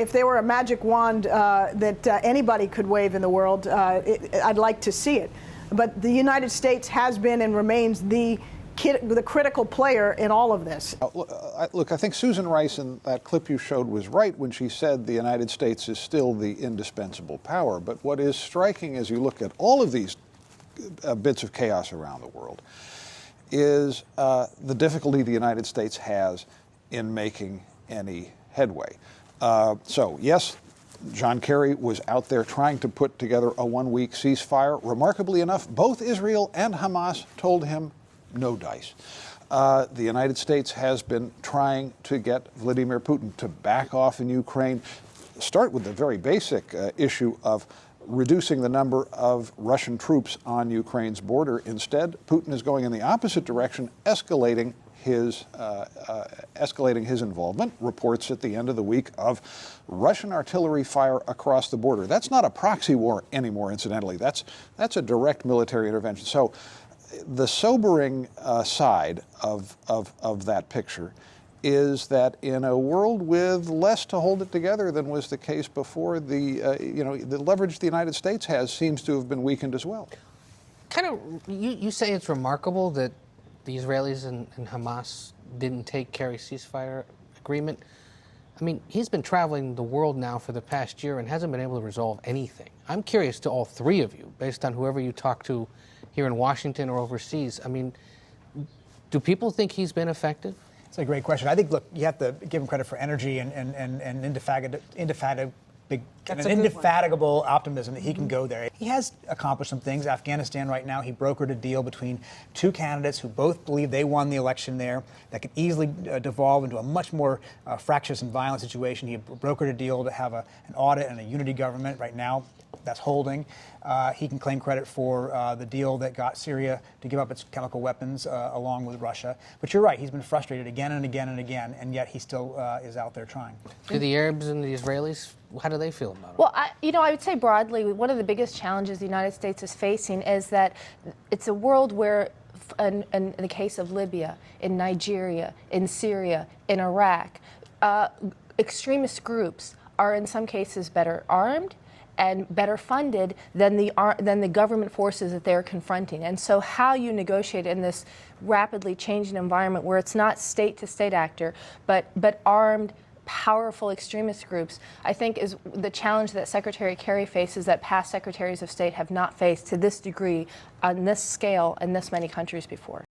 if there were a magic wand that anybody could wave in the world, I'd like to see it. But the United States has been and remains the critical player in all of this. Look, I think Susan Rice in that clip you showed was right when she said the United States is still the indispensable power. But what is striking as you look at all of these bits of chaos around the world is the difficulty the United States has in making any headway. So, yes, John Kerry was out there trying to put together a one-week ceasefire. Remarkably enough, both Israel and Hamas told him no dice. The United States has been trying to get Vladimir Putin to back off in Ukraine. Start with the very basic issue of reducing the number of Russian troops on Ukraine's border. Instead, Putin is going in the opposite direction, escalating his involvement. Reports at the end of the week of Russian artillery fire across the border. That's not a proxy war anymore, incidentally. That's a direct military intervention. So the sobering side of that picture is that in a world with less to hold it together than was the case before, the leverage the United States has seems to have been weakened as well. You say it's remarkable that the Israelis and Hamas didn't take Kerry's ceasefire agreement. I mean, he's been traveling the world now for the past year and hasn't been able to resolve anything. I'm curious to all three of you, based on whoever you talk to here in Washington or overseas. I mean, do people think he's been effective? It's a great question. I think, look, you have to give him credit for energy and indefatigable optimism that he can go there. He has accomplished some things. Afghanistan right now, he brokered a deal between two candidates who both believe they won the election there that could easily devolve into a much more fractious and violent situation. He brokered a deal to have an audit and a unity government. Right now, that's holding. He can claim credit for the deal that got Syria to give up its chemical weapons along with Russia. But you're right, he's been frustrated again and again and again, and yet he still is out there trying. Do the Arabs and the Israelis, how do they feel about it? Well, I would say broadly, one of the biggest challenges the United States is facing is that it's a world where, in the case of Libya, in Nigeria, in Syria, in Iraq, extremist groups are in some cases better armed and better funded than the government forces that they're confronting. And so how you negotiate in this rapidly changing environment where it's not state-to-state actor, but armed, powerful extremist groups, I think is the challenge that Secretary Kerry faces that past secretaries of state have not faced to this degree, on this scale, in this many countries before.